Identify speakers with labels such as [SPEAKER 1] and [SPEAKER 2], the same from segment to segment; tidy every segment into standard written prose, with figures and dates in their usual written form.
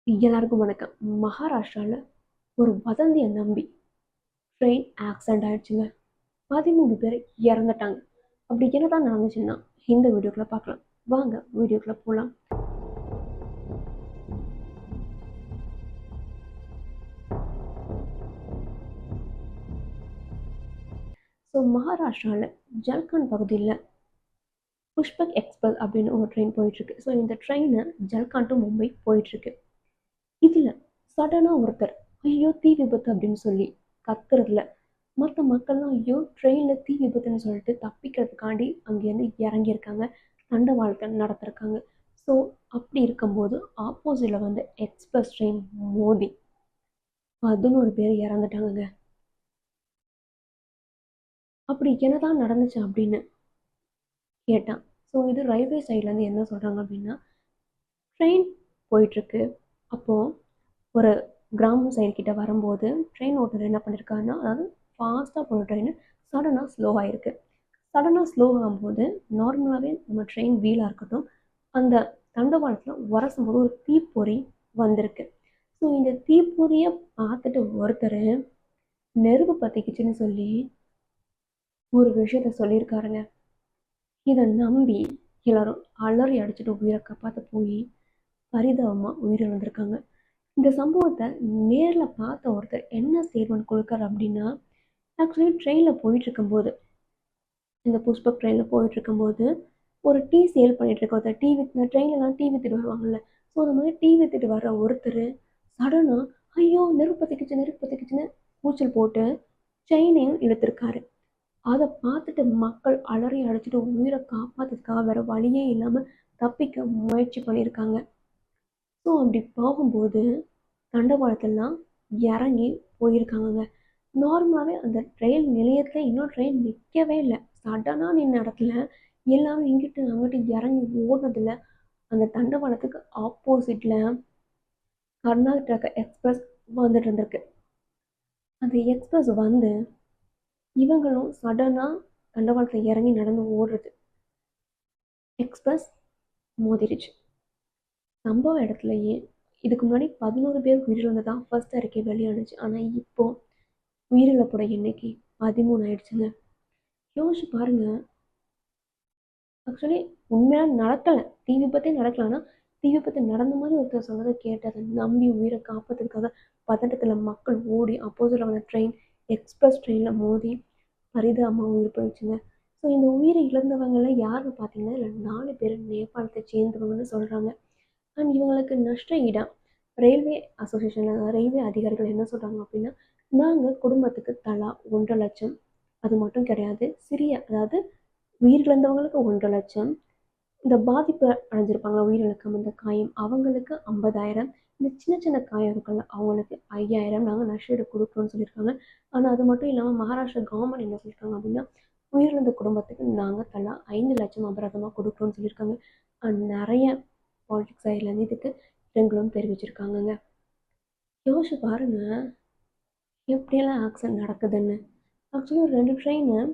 [SPEAKER 1] எல்லாருக்கும் வணக்கம். மகாராஷ்டிரால ஒரு வதந்திய நம்பி ட்ரெயின் ஆக்சிடென்ட் ஆயிடுச்சுங்க. 13 பேர் இறந்துட்டாங்க. அப்படி என்னதான் நடந்துச்சுன்னா, இந்த வீடியோக்குள்ள பார்க்கலாம். வாங்க வீடியோக்குள்ள போலாம். மகாராஷ்டிரால ஜல்கான் பகுதியில் புஷ்பக் எக்ஸ்பிரஸ் அப்படின்னு ஒரு ட்ரெயின் போயிட்டு இருக்கு. இந்த ட்ரெயினை ஜல்கான் டு மும்பை போயிட்டு இருக்கு. இதுல சடனா ஒருத்தர் ஐயோ தீ விபத்து அப்படின்னு சொல்லி கத்துறதுல மற்ற மக்கள்லாம் ஐயோ ட்ரெயின்ல தீ விபத்துன்னு சொல்லிட்டு தப்பிக்கிறதுக்காண்டி அங்கேருந்து இறங்கியிருக்காங்க, தண்டவாளத்தை நடத்திருக்காங்க. ஸோ அப்படி இருக்கும்போது ஆப்போசிட்ல வந்து எக்ஸ்பிரஸ் ட்ரெயின் மோதி 11 பேர் இறந்துட்டாங்க. அப்படி என்னதான் நடந்துச்சு அப்படின்னு கேட்டான். இது ரயில்வே சைட்லேருந்து என்ன சொல்கிறாங்க அப்படின்னா, ட்ரெயின் போயிட்டுருக்கு. அப்போது ஒரு கிராமம் சைடு கிட்ட வரும்போது ட்ரெயின் ஓட்டுநர் என்ன பண்ணியிருக்காருன்னா, அதாவது ஃபாஸ்ட்டாக போகிற ட்ரெயின் சடனாக ஸ்லோ ஆகிருக்கு. சடனாக ஸ்லோ ஆகும்போது நார்மலாகவே நம்ம ட்ரெயின் வீலாக இருக்கட்டும், அந்த தண்டவாளத்தில் உரசும் போது ஒரு தீப்பொறி வந்திருக்கு. இந்த தீப்பொறியை பார்த்துட்டு ஒருத்தர் நெருப்பு பற்றிக்கிச்சுன்னு சொல்லி ஒரு விஷயத்த சொல்லியிருக்காருங்க. இதை நம்பி எல்லாரும் அலறி அடிச்சுட்டு உயிரை காப்பாற்ற போய் பரிதாபமாக உயிரிழந்திருக்காங்க. இந்த சம்பவத்தை நேரில் பார்த்த ஒருத்தர் என்ன ஸ்டேட்மெண்ட் கொடுக்காரு அப்படின்னா, ஆக்சுவலி ட்ரெயினில் போயிட்டுருக்கும்போது, இந்த புஷ்பக் ட்ரெயினில் போயிட்டுருக்கும்போது ஒரு டீ சேல் பண்ணிட்டு இருக்க ஒருத்தர், ட்ரெயின்லாம் டீ வித்துட்டு வருவாங்கல்ல. அந்த மாதிரி டீ வித்துட்டு வர்ற ஒருத்தர் சடனாக ஐயோ நெருப்பு பற்றிக்கிச்சுன்னு கூச்சல் போட்டு செயினையும் இழுத்துருக்காரு. அதை பார்த்துட்டு மக்கள் அலறி அடிச்சுட்டு உயிரை காப்பாற்றுறதுக்காக வேற வழியே இல்லாமல் தப்பிக்க முயற்சி பண்ணியிருக்காங்க. அப்படி போகும்போது தண்டவாளத்தெல்லாம் இறங்கி போயிருக்காங்கங்க. நார்மலாகவே அந்த ரயில் நிலையத்தில் இன்னும் ட்ரெயின் நிற்கவே இல்லை. சடனாக நின்ன இடத்துல எல்லாரும் இங்கிட்டு அங்கிட்டு இறங்கி ஓடுனதில் அந்த தண்டவாளத்துக்கு ஆப்போசிட்டில் கர்நாடகா எக்ஸ்பிரஸ் வந்துட்டு இருந்திருக்கு. அந்த எக்ஸ்பிரஸ் வந்து இவங்களும் சடனாக தண்டவாளத்தில் இறங்கி நடந்து ஓடுறது, எக்ஸ்பிரஸ் மோதிருச்சு. சம்பவ இடத்துலையே இதுக்கு முன்னாடி 11 பேர் உயிரிழந்ததான் ஃபர்ஸ்ட் அறிக்கை வெளியானுச்சு. ஆனால் இப்போ உயிரிழப்போட எண்ணிக்கை 13 ஆயிடுச்சுங்க. யோசிச்சு பாருங்க. ஆக்சுவலி உண்மையாக நடக்கலை, தீ விபத்தே நடக்கலை. ஆனால் தீ விபத்து நடந்த மாதிரி ஒருத்தர் சொன்னதை கேட்டு அதை நம்பி உயிரை காப்பாற்றுறதுக்காக பதட்டத்தில் மக்கள் ஓடி அப்போசிட்ல வந்த ட்ரெயின் எக்ஸ்பிரஸ் ட்ரெயினில் மோதி பரிதாபமாக உயிர் போயிடுச்சுங்க. இந்த உயிரை இழந்தவங்களை யாருன்னு பார்த்தீங்கன்னா, இல்லை 4 பேர் நேபாளத்தை சேர்ந்தவங்கன்னு சொல்கிறாங்க. அண்ட் இவங்களுக்கு நஷ்ட ஈடாக ரயில்வே அசோசியேஷனில் ரயில்வே அதிகாரிகள் என்ன சொல்கிறாங்க அப்படின்னா, நாங்கள் குடும்பத்துக்கு தலா 1.5 லட்சம், அது மட்டும் கிடையாது, அதாவது உயிரிழந்தவங்களுக்கு 1.5 லட்சம், இந்த பாதிப்பு அடைஞ்சிருப்பாங்களா உயிரிழக்கம் இந்த காயம் அவங்களுக்கு 50,000, இந்த சின்ன சின்ன காயம் இருக்குல்ல அவங்களுக்கு 5,000 நாங்கள் நஷ்டஈடு கொடுக்குறோம்னு சொல்லியிருக்காங்க. ஆனால் அது மட்டும் இல்லாமல் மகாராஷ்டிரா கவர்மெண்ட் என்ன சொல்லியிருக்காங்க அப்படின்னா, உயிரிழந்த குடும்பத்துக்கு நாங்கள் தலா 5 லட்சம் அபராதமாக கொடுக்குறோம்னு சொல்லியிருக்காங்க. அண்ட் நிறைய பாலிட்டிக்ஸ் சைட்லேருந்து இதுக்கு இரங்கலும் தெரிவிச்சிருக்காங்கங்க. யோசிச்சு பாருங்க எப்படியெல்லாம் ஆக்சிடென்ட் நடக்குதுன்னு. ஆக்சுவலி ஒரு 2 ட்ரெயின்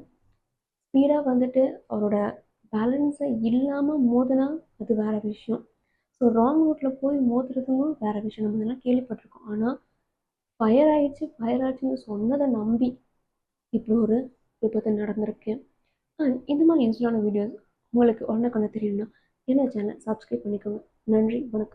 [SPEAKER 1] ஸ்பீடாக வந்துட்டு அவரோட பேலன்ஸை இல்லாமல் மோதினா அது வேறு விஷயம். ராங் ரூட்டில் போய் மோதுறதுங்களும் வேறு விஷயம். நம்ம இதெல்லாம் கேள்விப்பட்டிருக்கோம். ஆனால் ஃபயர் ஆயிடுச்சுன்னு சொன்னதை நம்பி இப்படி ஒரு விபத்து நடந்திருக்கு. அண்ட் இந்த மாதிரி யூஸ்ஃபுல்லான வீடியோஸ் உங்களுக்கு உடனே தெரியணும்னா என்ன சேனலை சப்ஸ்கிரைப் பண்ணிக்கோங்க. நன்றி, வணக்கம்.